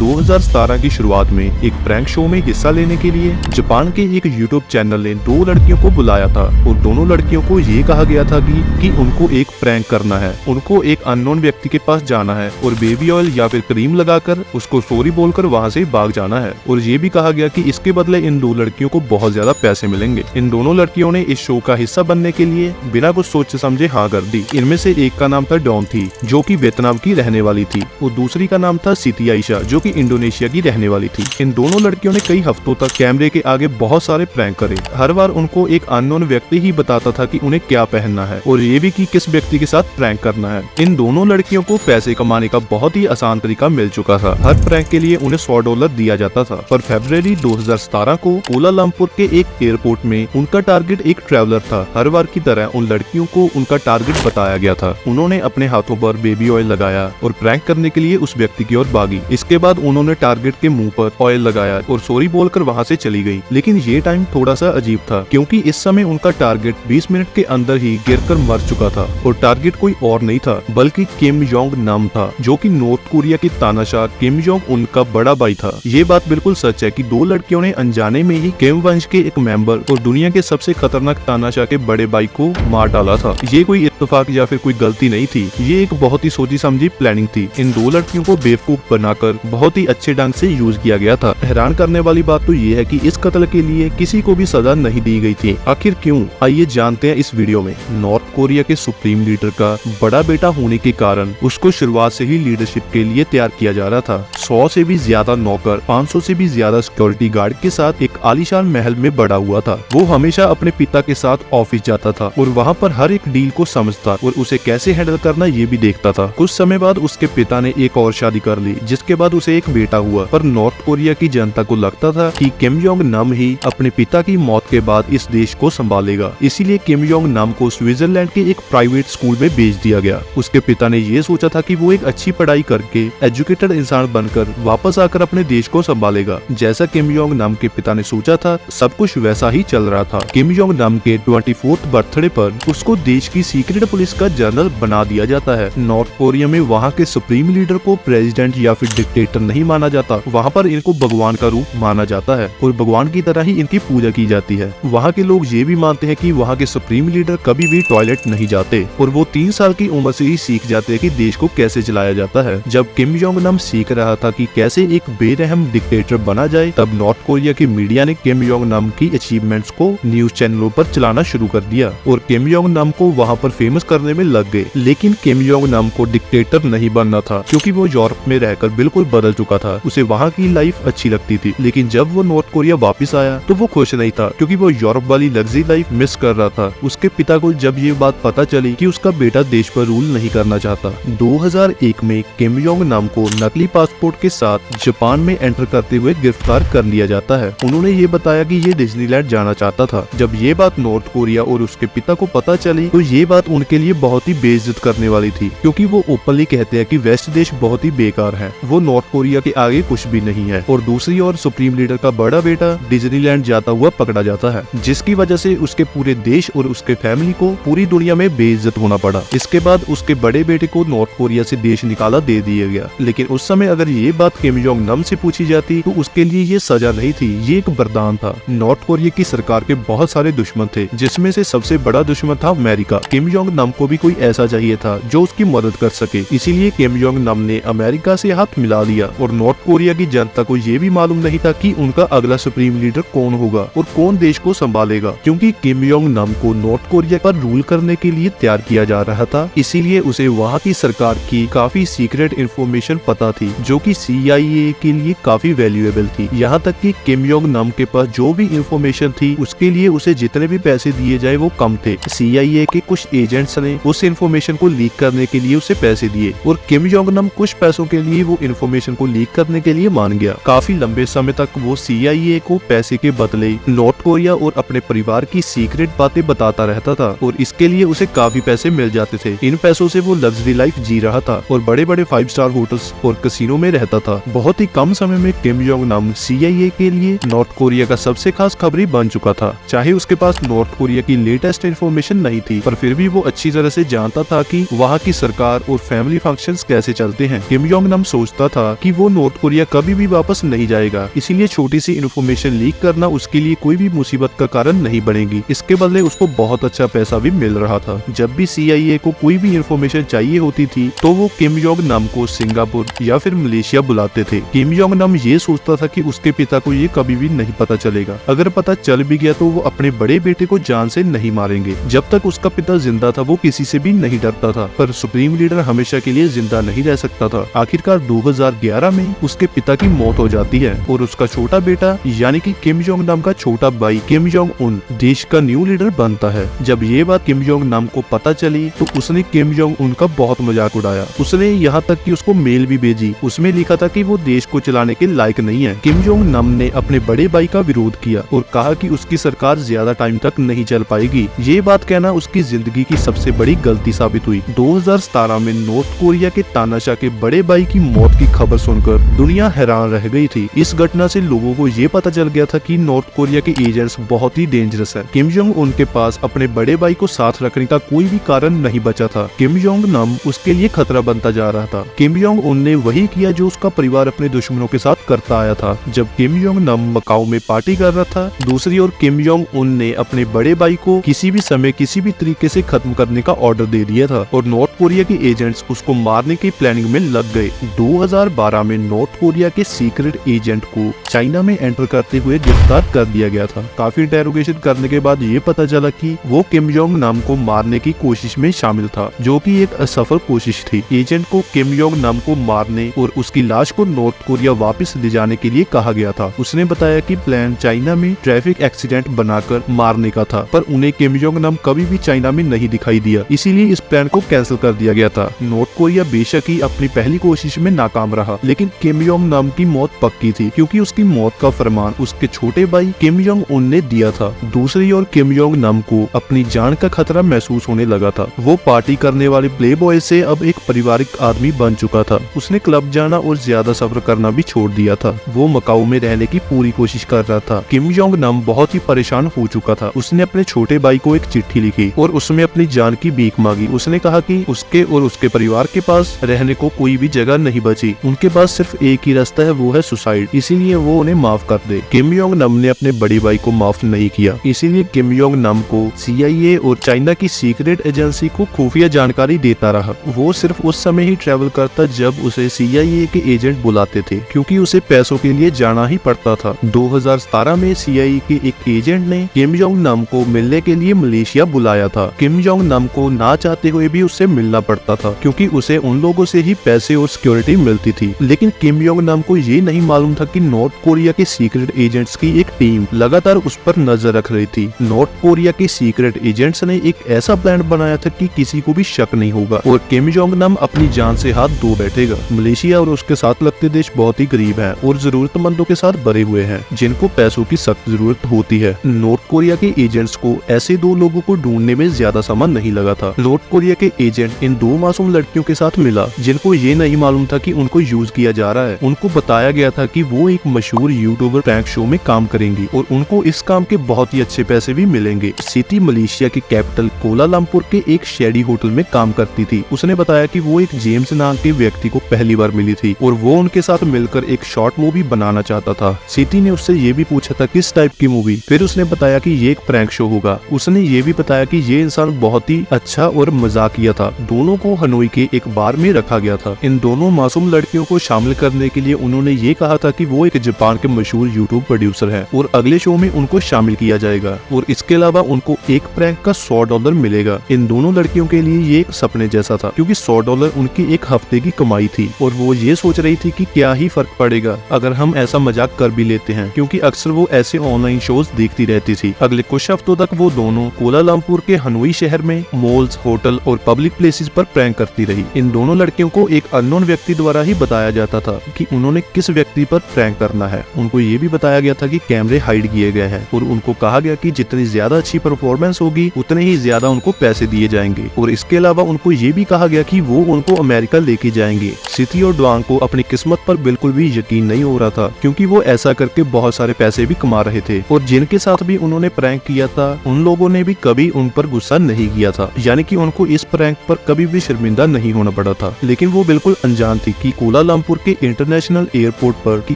2017 की शुरुआत में एक प्रैंक शो में हिस्सा लेने के लिए जापान के एक यूट्यूब चैनल ने 2 लड़कियों को बुलाया था और दोनों लड़कियों को ये कहा गया था कि उनको एक प्रैंक करना है। उनको एक अननोन व्यक्ति के पास जाना है और बेबी ऑयल या फिर क्रीम लगाकर उसको सॉरी बोलकर वहाँ से भाग जाना है। और ये भी कहा गया कि इसके बदले इन 2 लड़कियों को बहुत ज्यादा पैसे मिलेंगे। इन दोनों लड़कियों ने इस शो का हिस्सा बनने के लिए बिना कुछ सोचे समझे हाँ कर दी। इनमें से एक का नाम था डॉन थी, जो कि वियतनाम की रहने वाली थी, और दूसरी का नाम था सिटी आयशा, जो कि इंडोनेशिया की रहने वाली थी। इन दोनों लड़कियों ने कई हफ्तों तक कैमरे के आगे बहुत सारे प्रैंक करे। हर बार उनको एक अननोन व्यक्ति ही बताता था कि उन्हें क्या पहनना है और ये भी कि किस व्यक्ति के साथ प्रैंक करना है। इन दोनों लड़कियों को पैसे कमाने का बहुत ही आसान तरीका मिल चुका था। हर प्रैंक के लिए उन्हें $100 दिया जाता था। पर फरवरी 2017 को कोलालमपुर के एक एयरपोर्ट में उनका टारगेट एक ट्रैवलर था। हर बार की तरह उन लड़कियों को उनका टारगेट बताया गया था। उन्होंने अपने हाथों पर बेबी ऑयल लगाया और प्रैंक करने के लिए उस व्यक्ति की ओर भागी। इसके बाद उन्होंने टारगेट के मुंह पर ऑयल लगाया और सॉरी बोलकर वहां से चली गई। लेकिन ये टाइम थोड़ा सा अजीब था, क्योंकि इस समय उनका टारगेट 20 मिनट के अंदर ही गिरकर मर चुका था। और टारगेट कोई और नहीं था बल्कि किम जोंग नाम था, जो कि नॉर्थ कोरिया की तानाशाह किम जोंग उनका बड़ा भाई था। ये बात बिल्कुल सच है कि 2 लड़कियों ने अनजाने में ही किम वंश के एक मेंबर और दुनिया के सबसे खतरनाक तानाशाह के बड़े भाई को मार डाला था। ये कोई इत्तेफाक या फिर कोई गलती नहीं थी, ये एक बहुत ही सोची समझी प्लानिंग थी। इन 2 लड़कियों को बेवकूफ बनाकर बहुत ही अच्छे ढंग से यूज किया गया था। हैरान करने वाली बात तो ये है कि इस कत्ल के लिए किसी को भी सजा नहीं दी गई थी। आखिर क्यों, आइए जानते हैं इस वीडियो में। नॉर्थ कोरिया के सुप्रीम लीडर का बड़ा बेटा होने के कारण उसको शुरुआत से ही लीडरशिप के लिए तैयार किया जा रहा था। 100 से भी ज्यादा नौकर, 500 से भी ज्यादा सिक्योरिटी गार्ड के साथ एक आलीशान महल में बड़ा हुआ था। वो हमेशा अपने पिता के साथ ऑफिस जाता था और वहाँ पर हर एक डील को समझता और उसे कैसे हैंडल करना ये भी देखता था। कुछ समय बाद उसके पिता ने एक और शादी कर ली, जिसके बाद उसे एक बेटा हुआ। पर नॉर्थ कोरिया की जनता को लगता था कि किम जोंग नाम ही अपने पिता की मौत के बाद इस देश को संभालेगा। इसीलिए किम जोंग नाम को स्विट्जरलैंड के एक प्राइवेट स्कूल में भेज दिया गया। उसके पिता ने ये सोचा था कि वो एक अच्छी पढ़ाई करके एजुकेटेड इंसान बनकर वापस आकर अपने देश को संभालेगा। जैसा किम जोंग नाम के पिता ने सोचा था, सब कुछ वैसा ही चल रहा था। किम जोंग नाम के 24th बर्थडे पर उसको देश की सीक्रेट पुलिस का जनरल बना दिया जाता है। नॉर्थ कोरिया में वहाँ के सुप्रीम लीडर को प्रेसिडेंट या फिर डिक्टेटर नहीं माना जाता। वहाँ पर इनको भगवान का रूप माना जाता है और भगवान की तरह ही इनकी पूजा की जाती है। वहाँ के लोग ये भी मानते हैं कि वहाँ के सुप्रीम लीडर कभी भी टॉयलेट नहीं जाते और वो 3 साल की उम्र से ही सीख जाते हैं कि देश को कैसे चलाया जाता है। जब किम जोंग नाम सीख रहा था कि कैसे एक बेरहम डिक्टेटर बना जाए, तब नॉर्थ कोरिया की मीडिया ने किम जोंग नाम की अचीवमेंट्स को न्यूज चैनलों पर चलाना शुरू कर दिया और किम जोंग नाम को वहाँ पर फेमस करने में लग गए। लेकिन किम जोंग नाम को डिक्टेटर नहीं बनना था, क्योंकि वो यूरोप में रहकर बिल्कुल बदल चुका था। उसे वहाँ की लाइफ अच्छी लगती थी। लेकिन जब वो नॉर्थ कोरिया वापस आया तो वो खुश नहीं था, क्योंकि वो यूरोप वाली लग्जरी लाइफ मिस कर रहा था। उसके पिता को जब ये बात पता चली कि उसका बेटा देश पर रूल नहीं करना चाहता, 2001 में किम जोंग नाम को नकली पासपोर्ट के साथ जापान में एंटर करते हुए गिरफ्तार कर लिया जाता है। उन्होंने ये बताया कि ये डिज्नीलैंड जाना चाहता था। जब ये बात नॉर्थ कोरिया और उसके पिता को पता चली तो ये बात उनके लिए बहुत ही बेइज्जत करने वाली थी, क्योंकि वो ओपनली कहते हैं कि वेस्ट देश बहुत ही बेकार है, वो नॉर्थ कोरिया के आगे कुछ भी नहीं है। और दूसरी ओर सुप्रीम लीडर का बड़ा बेटा डिज्नीलैंड जाता हुआ पकड़ा जाता है, जिसकी वजह से उसके पूरे देश और उसके फैमिली को पूरी दुनिया में बेइज्जत होना पड़ा। इसके बाद उसके बड़े बेटे को नॉर्थ कोरिया से देश निकाला दे दिया गया। लेकिन उस समय अगर ये बात किम जोंग नाम से पूछी जाती तो उसके लिए ये सजा नहीं थी, ये एक वरदान था। नॉर्थ कोरिया की सरकार के बहुत सारे दुश्मन थे, जिसमें से सबसे बड़ा दुश्मन था अमेरिका। किम जोंग नाम को भी कोई ऐसा चाहिए था जो उसकी मदद कर सके। इसीलिए किम जोंग नाम ने अमेरिका से हाथ मिला लिया। और नॉर्थ कोरिया की जनता को ये भी मालूम नहीं था कि उनका अगला सुप्रीम लीडर कौन होगा और कौन देश को संभालेगा, क्योंकि किम जोंग नाम को नॉर्थ कोरिया पर रूल करने के लिए तैयार किया जा रहा था। इसीलिए उसे वहाँ की सरकार की काफी सीक्रेट इंफॉर्मेशन पता थी, जो कि CIA के लिए काफी वैल्यूएबल थी। यहाँ तक कि किम जोंग नाम के पास जो भी इंफॉर्मेशन थी उसके लिए उसे जितने भी पैसे दिए जाए वो कम थे। CIA के कुछ एजेंट्स ने उस इंफॉर्मेशन को लीक करने के लिए उसे पैसे दिए और किम जोंग नाम कुछ पैसों के लिए वो इंफॉर्मेशन को लीक करने के लिए मान गया। काफी लंबे समय तक वो CIA को पैसे के बदले नॉर्थ कोरिया और अपने परिवार की सीक्रेट बातें बताता रहता था और इसके लिए उसे काफी पैसे मिल जाते थे। इन पैसों से वो लग्जरी लाइफ जी रहा था और बड़े बड़े 5 स्टार होटल्स और कैसीनो में रहता था। बहुत ही कम समय में किम जोंग नाम CIA के लिए नॉर्थ कोरिया का सबसे खास खबरी बन चुका था। चाहे उसके पास नॉर्थ कोरिया की लेटेस्ट इंफॉर्मेशन नहीं थी, पर फिर भी वो अच्छी तरह से जानता था कि वहाँ की सरकार और फैमिली फंक्शंस कैसे चलते हैं। किम जोंग नाम सोचता था कि कि वो नॉर्थ कोरिया कभी भी वापस नहीं जाएगा, इसीलिए छोटी सी इन्फॉर्मेशन लीक करना उसके लिए कोई भी मुसीबत का कारण नहीं बनेगी। इसके बदले उसको बहुत अच्छा पैसा भी मिल रहा था। जब भी CIA को कोई भी इन्फॉर्मेशन चाहिए होती थी तो वो किम जोंग नाम को सिंगापुर या फिर मलेशिया बुलाते थे। किम जोंग नाम ये सोचता था कि उसके पिता को ये कभी भी नहीं पता चलेगा। अगर पता चल भी गया तो वो अपने बड़े बेटे को जान से नहीं मारेंगे। जब तक उसका पिता जिंदा था वो किसी से भी नहीं डरता था, पर सुप्रीम लीडर हमेशा के लिए जिंदा नहीं रह सकता था। आखिरकार 2011 में उसके पिता की मौत हो जाती है और उसका छोटा बेटा यानी कि किम जोंग नाम का छोटा भाई किम जोंग उन देश का न्यू लीडर बनता है। जब ये बात किम जोंग नाम को पता चली तो उसने किम जोंग उन का बहुत मजाक उड़ाया। उसने यहाँ तक कि उसको मेल भी भेजी। उसमें लिखा था कि वो देश को चलाने के लायक नहीं है। किम जोंग नाम ने अपने बड़े भाई का विरोध किया और कहा कि उसकी सरकार ज्यादा टाइम तक नहीं चल पाएगी। ये बात कहना उसकी जिंदगी की सबसे बड़ी गलती साबित हुई। 2017 में नॉर्थ कोरिया के तानाशाह के बड़े भाई की मौत की खबर सुनकर दुनिया हैरान रह गई थी। इस घटना से लोगों को ये पता चल गया था कि नॉर्थ कोरिया के एजेंट्स बहुत ही डेंजरस है। किम जोंग उनके पास अपने बड़े भाई को साथ रखने का कोई भी कारण नहीं बचा था। किम जोंग नाम उसके लिए खतरा बनता जा रहा था। किम जोंग उन ने वही किया जो उसका परिवार अपने दुश्मनों के साथ करता आया था। जब किम जोंग नाम मकाऊ में पार्टी कर रहा था, दूसरी ओर किम जोंग उन ने अपने बड़े भाई को किसी भी समय किसी भी तरीके से खत्म करने का ऑर्डर दे दिया था और नॉर्थ कोरिया के एजेंट्स उसको मारने की प्लानिंग में लग गए। 2012 में नॉर्थ कोरिया के सीक्रेट एजेंट को चाइना में एंटर करते हुए गिरफ्तार कर दिया गया था। काफी इंटेरोगेशन करने के बाद ये पता चला कि वो किम जोंग नाम को मारने की कोशिश में शामिल था, जो कि एक असफल कोशिश थी। एजेंट को किम जोंग नाम को मारने और उसकी लाश को नॉर्थ कोरिया वापस ले जाने के लिए कहा गया था। उसने बताया कि प्लान चाइना में ट्रैफिक एक्सीडेंट बनाकर मारने का था, पर उन्हें किम जोंग नाम कभी भी चाइना में नहीं दिखाई दिया, इसीलिए इस प्लान को कैंसिल कर दिया गया था। नॉर्थ कोरिया बेशक ही अपनी पहली कोशिश में नाकाम रहा, लेकिन किम जोंग नाम की मौत पक्की थी क्योंकि उसकी मौत का फरमान उसके छोटे भाई किम जोंग उन ने दिया था। दूसरी ओर किम जोंग नाम को अपनी जान का खतरा महसूस होने लगा था। वो पार्टी करने वाले प्ले बॉय से अब एक पारिवारिक आदमी बन चुका था। उसने क्लब जाना और ज्यादा सफर करना भी छोड़ दिया था। वो मकाऊ में रहने की पूरी कोशिश कर रहा था। किम जोंग नाम बहुत ही परेशान हो चुका था। उसने अपने छोटे भाई को एक चिट्ठी लिखी और उसमें अपनी जान की भीख मांगी। उसने कहा कि उसके और उसके परिवार के पास रहने को कोई भी जगह नहीं बची। उनके पास सिर्फ एक ही रास्ता है, वो है सुसाइड, इसीलिए वो उन्हें माफ कर दे। किम जोंग नाम ने अपने बड़े भाई को माफ नहीं किया, इसीलिए किम जोंग नाम को CIA और चाइना की सीक्रेट एजेंसी को खुफिया जानकारी देता रहा। वो सिर्फ उस समय ही ट्रेवल करता जब उसे CIA के एजेंट बुलाते थे, क्योंकि उसे पैसों के लिए जाना ही पड़ता था। 2017 में CIA के एक एजेंट ने किम जोंग नाम को मिलने के लिए मलेशिया बुलाया था। किम जोंग नाम को ना चाहते हुए भी उससे मिलना पड़ता था, क्योंकि उसे उन लोगों से ही पैसे और सिक्योरिटी मिलती थी। लेकिन किम जोंग नाम को ये नहीं मालूम था कि नॉर्थ कोरिया के सीक्रेट एजेंट्स की एक टीम लगातार उस पर नजर रख रही थी। नॉर्थ कोरिया के सीक्रेट एजेंट्स ने एक ऐसा प्लान बनाया था कि किसी को भी शक नहीं होगा और किम जोंग नाम अपनी जान से हाथ धो बैठेगा। मलेशिया और उसके साथ लगते देश बहुत ही गरीब हैं और जरूरतमंदों के साथ भरे हुए हैं, जिनको पैसों की सख्त जरूरत होती है। नॉर्थ कोरिया के एजेंट्स को ऐसे दो लोगों को ढूंढने में ज्यादा समय नहीं लगा था। नॉर्थ कोरिया के एजेंट इन दो मासूम लड़कियों के साथ मिला, जिनको ये नहीं मालूम था कि उनको यूज किया जा रहा है। उनको बताया गया था कि वो एक मशहूर यूट्यूबर प्रैंक शो में काम करेंगी और उनको इस काम के बहुत ही अच्छे पैसे भी मिलेंगे। सिटी मलेशिया की कैपिटल कोलालमपुर के एक शेडी होटल में काम करती थी। उसने बताया कि वो एक जेम्स नाम के व्यक्ति को पहली बार मिली थी और वो उनके साथ मिलकर एक शॉर्ट मूवी बनाना चाहता था। सिटी ने उससे ये भी पूछा था किस टाइप की मूवी। फिर उसने बताया कि ये एक प्रैंक शो होगा। उसने ये भी बताया कि ये इंसान बहुत ही अच्छा और मजाकिया था। दोनों को हनोई के एक बार में रखा गया था। इन दोनों मासूम लड़कियों को शामिल करने के लिए उन्होंने ये कहा था कि वो एक जापान के मशहूर यूट्यूब प्रोड्यूसर है और अगले शो में उनको शामिल किया जाएगा और इसके अलावा उनको एक प्रैंक का $100 मिलेगा। इन दोनों लड़कियों के लिए ये एक सपने जैसा था, क्योंकि $100 उनकी एक हफ्ते की कमाई थी और वो ये सोच रही थी कि क्या ही फर्क पड़ेगा अगर हम ऐसा मजाक कर भी लेते हैं, क्योंकि अक्सर वो ऐसे ऑनलाइन शोज देखती रहती थी। अगले कुछ हफ्तों तक वो दोनों कोलालमपुर के हनोई शहर में मॉल्स, होटल और पब्लिक प्लेसेस पर प्रैंक करती रही। इन दोनों लड़कियों को एक अननोन व्यक्ति द्वारा ही बताया जाता था कि उन्होंने किस व्यक्ति पर प्रैंक करना है। उनको ये भी बताया गया था कि कैमरे हाइड किए गए हैं और उनको कहा गया कि जितनी ज्यादा अच्छी परफॉर्मेंस होगी उतने ही ज्यादा उनको पैसे दिए जाएंगे और इसके अलावा उनको ये भी कहा गया कि वो उनको अमेरिका लेके जाएंगे। सिटी और डवांग को अपनी किस्मत पर बिल्कुल भी यकीन नहीं हो रहा था, क्योंकि वो ऐसा करके बहुत सारे पैसे भी कमा रहे थे और जिनके साथ भी उन्होंने प्रैंक किया था उन लोगों ने भी कभी उन पर गुस्सा नहीं किया था, यानी कि उनको इस प्रैंक पर कभी भी शर्मिंदा नहीं होना पड़ा था। लेकिन वो बिल्कुल अनजान थी कि कोलालमपुर कोलालमपुर के इंटरनेशनल एयरपोर्ट पर कि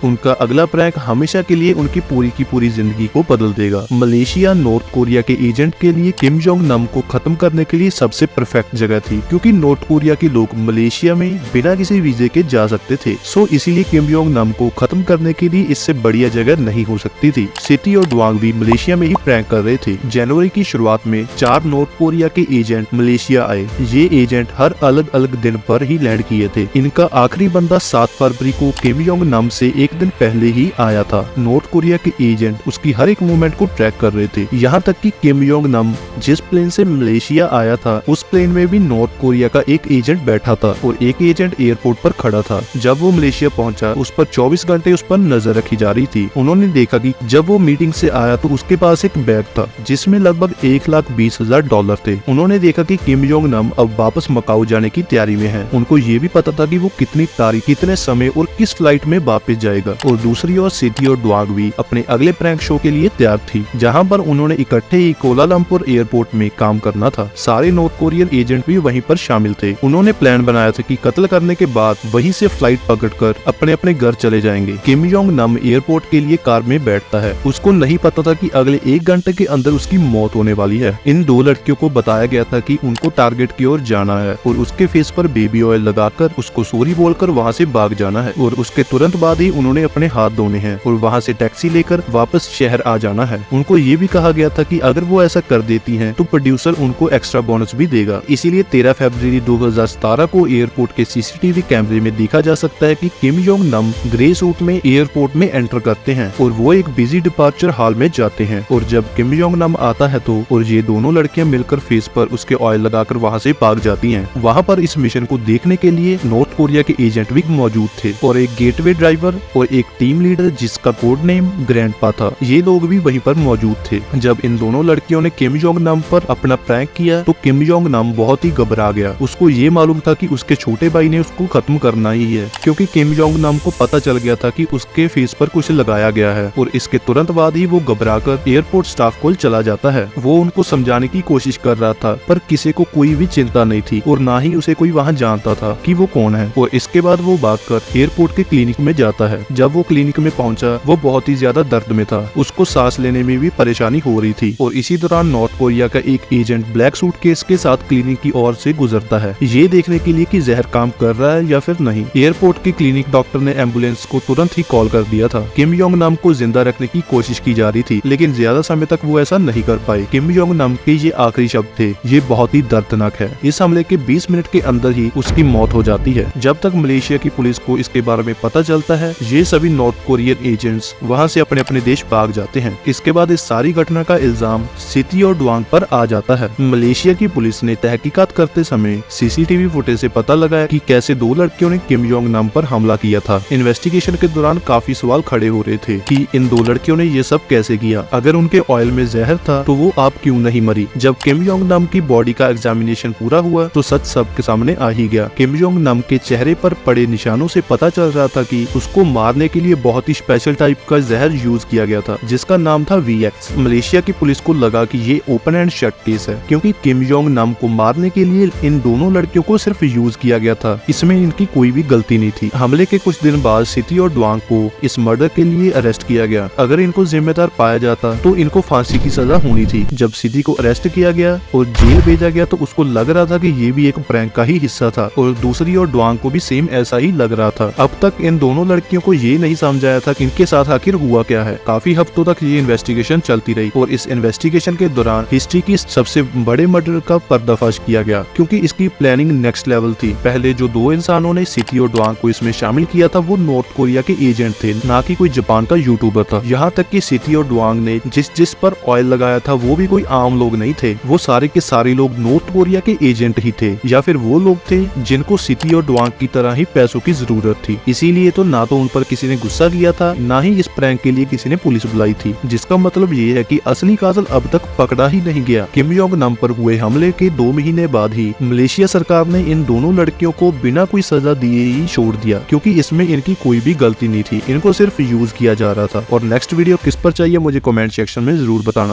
उनका अगला प्रैंक हमेशा के लिए उनकी पूरी की पूरी जिंदगी को बदल देगा। मलेशिया नॉर्थ कोरिया के एजेंट के लिए किम जोंग नम को खत्म करने के लिए सबसे परफेक्ट जगह थी, क्योंकि नॉर्थ कोरिया के लोग मलेशिया में बिना किसी वीजे के जा सकते थे। सो इसीलिए किम जोंग नम को खत्म करने के लिए इससे बढ़िया जगह नहीं हो सकती थी। सिटी और ड्वांग भी मलेशिया में ही प्रैंक कर रहे थे। जनवरी की शुरुआत में 4 नॉर्थ कोरिया के एजेंट मलेशिया आए। ये एजेंट हर अलग अलग दिन पर ही लैंड किए थे। इनका आखिरी बंदा 7 फरवरी को किम जोंग नम से एक दिन पहले ही आया था। नॉर्थ कोरिया के एजेंट उसकी हर एक मूवमेंट को ट्रैक कर रहे थे। यहाँ तक कि किम जोंग नम जिस प्लेन से मलेशिया आया था उस प्लेन में भी नॉर्थ कोरिया का एक एजेंट बैठा था और एक एजेंट एयरपोर्ट पर खड़ा था। जब वो मलेशिया पहुंचा उस पर 24 घंटे उस पर नजर रखी जा रही थी। उन्होंने देखा कि जब वो मीटिंग से आया तो उसके पास एक बैग था जिसमें लगभग $1,20,000 थे। उन्होंने देखा कि किम जोंग नम अब वापस मकाऊ जाने की तैयारी में है। उनको ये भी पता था कि वो कितनी तारीख, कितने समय और किस फ्लाइट में वापस जाएगा। और दूसरी ओर सिटी और ड्वांग भी अपने अगले प्रैंक शो के लिए तैयार थी, जहाँ पर उन्होंने इकट्ठे ही कोलालमपुर एयरपोर्ट में काम करना था। सारे नॉर्थ कोरियन एजेंट भी वहीं पर शामिल थे। उन्होंने प्लान बनाया था कि कत्ल करने के बाद वहीं से फ्लाइट पकड़कर अपने अपने घर चले जाएंगे। किम जोंग नम एयरपोर्ट के लिए कार में बैठता है। उसको नहीं पता था कि अगले 1 घंटे के अंदर उसकी मौत होने वाली है। इन 2 लड़कियों को बताया गया था कि उनको टारगेट की ओर जाना है और उसके फेस पर बेबी ऑयल लगाकर उसको सॉरी बोलकर वहाँ से भाग जाना है और उसके तुरंत बाद ही उन्होंने अपने हाथ धोने हैं और वहाँ से टैक्सी लेकर वापस शहर आ जाना है। उनको ये भी कहा गया था कि अगर वो ऐसा कर देती हैं तो प्रोड्यूसर उनको एक्स्ट्रा बोनस भी देगा। इसीलिए 13 फरवरी 2017 को एयरपोर्ट के सीसीटीवी कैमरे में देखा जा सकता है कि किम जोंग नम ग्रे सूट में एयरपोर्ट में एंटर करते हैं और वो एक बिजी डिपार्चर हॉल में जाते हैं। और जब किम जोंग नम आता है तो और ये दोनों लड़कियां मिलकर फेस पर उसके ऑयल लगाकर वहाँ से भाग जाती हैं। वहाँ पर इस मिशन को देखने के लिए नॉर्थ कोरिया के एजेंट भी मौजूद थे और एक गेटवे ड्राइवर और एक टीम लीडर जिसका कोड नेम ग्रैंडपा था। ये लोग भी वहीं पर मौजूद थे। जब इन दोनों लड़कियों ने किम जोंग नम पर अपना प्रैंक किया तो किम जोंग नम बहुत ही घबरा गया। उसको ये मालूम था कि उसके छोटे भाई ने उसको खत्म करना ही है, क्योंकि किम जोंग नम को पता चल गया था कि उसके फेस पर कुछ लगाया गया है। और इसके तुरंत बाद ही वो घबराकर एयरपोर्ट स्टाफ को चला जाता है। वो उनको समझाने की कोशिश कर रहा था पर किसी को कोई भी चिंता नहीं थी और ना ही उसे कोई वहाँ जानता था कि वो कौन है। और इसके बाद वो भागकर एयरपोर्ट के क्लिनिक में जाता है। जब वो क्लिनिक में पहुंचा वो बहुत ही ज्यादा दर्द में था। उसको सांस लेने में भी परेशानी हो रही थी। और इसी दौरान नॉर्थ कोरिया का एक एजेंट ब्लैक सूटकेस के साथ क्लिनिक की ओर से गुजरता है, ये देखने के लिए कि जहर काम कर रहा है या फिर नहीं। एयरपोर्ट के क्लिनिक डॉक्टर ने एम्बुलेंस को तुरंत ही कॉल कर दिया था। किम जोंग नम को जिंदा रखने की कोशिश की जा रही थी, लेकिन ज्यादा समय तक वो ऐसा नहीं कर पाए। किम जोंग नम के ये आखिरी शब्द थे, ये बहुत ही दर्दनाक है। इस हमले के 20 मिनट के अंदर ही उसकी मौत हो जाती है। जब तक मलेशिया की पुलिस को इसके बारे में पता चलता है, ये सभी नॉर्थ कोरियन एजेंट्स वहाँ से अपने अपने देश भाग जाते हैं। इसके बाद इस सारी घटना का इल्जाम सिटी और ड्वांग पर आ जाता है। मलेशिया की पुलिस ने तहकीकात करते समय सीसीटीवी फुटेज से पता लगाया कि कैसे 2 लड़कियों ने किम जोंग नम पर हमला किया था। इन्वेस्टिगेशन के दौरान काफी सवाल खड़े हो रहे थे कि इन 2 लड़कियों ने ये सब कैसे किया। अगर उनके ऑयल में जहर था तो वो आप क्यों नहीं मरी। जब किम जोंग नम की बॉडी का एग्जामिनेशन पूरा हुआ तो सच सबके सामने आ ही गया। किम जोंग नम के चेहरे पर पड़े निशानों से पता चल रहा था कि उसको मारने के लिए बहुत ही स्पेशल टाइप का जहर यूज किया गया था, जिसका नाम था VX। मलेशिया की पुलिस को लगा कि ये ओपन एंड शट केस है, क्योंकि किम जोंग नम को मारने के लिए इन दोनों लड़कियों को सिर्फ यूज किया गया था। इसमें इनकी कोई भी गलती नहीं थी। हमले के कुछ दिन बाद सिटी और ड्वांग को इस मर्डर के लिए अरेस्ट किया गया। अगर इनको जिम्मेदार पाया जाता तो इनको फांसी की सजा होनी थी। जब सिटी को अरेस्ट किया गया और जेल भेजा गया तो उसको लग रहा था कि ये भी एक प्रैंक का ही हिस्सा था और दूसरी ओर ड्वांग को भी सेम ऐसा ही लग रहा था। अब तक इन दोनों लड़कियों को ये नहीं समझाया था कि इनके साथ आखिर हुआ क्या है। काफी हफ्तों तक ये इन्वेस्टिगेशन चलती रही और इस इन्वेस्टिगेशन के दौरान हिस्ट्री की सबसे बड़े मर्डर का पर्दाफाश किया गया, क्योंकि इसकी प्लानिंग नेक्स्ट लेवल थी। पहले जो 2 इंसानों ने सिटी और ड्वांग को इसमें शामिल किया था वो नॉर्थ कोरिया के एजेंट थे, ना कि कोई जापान का यूट्यूबर था। यहाँ तक कि सिटी और ड्वांग ने जिस पर ऑयल लगाया था वो भी कोई आम लोग नहीं थे। वो सारे के सारे लोग नॉर्थ कोरिया के एजेंट ही थे, या फिर वो लोग थे जिनको सिटी और ड्वांग की तरह ही पैसों की जरूरत थी। इसीलिए तो ना तो उन पर किसी ने गुस्सा किया था, ना ही इस प्रैंक के लिए किसी ने पुलिस बुलाई थी। जिसका मतलब ये है कि असली कातिल अब तक पकड़ा ही नहीं गया। किम जोंग नम पर हुए हमले के 2 महीने बाद ही मलेशिया सरकार ने इन दोनों लड़कियों को बिना कोई सजा दिए ही छोड़ दिया, क्योंकि इसमें इनकी कोई भी गलती नहीं थी। इनको सिर्फ यूज किया जा रहा था। और नेक्स्ट वीडियो किस पर चाहिए मुझे कमेंट सेक्शन में जरूर बताना।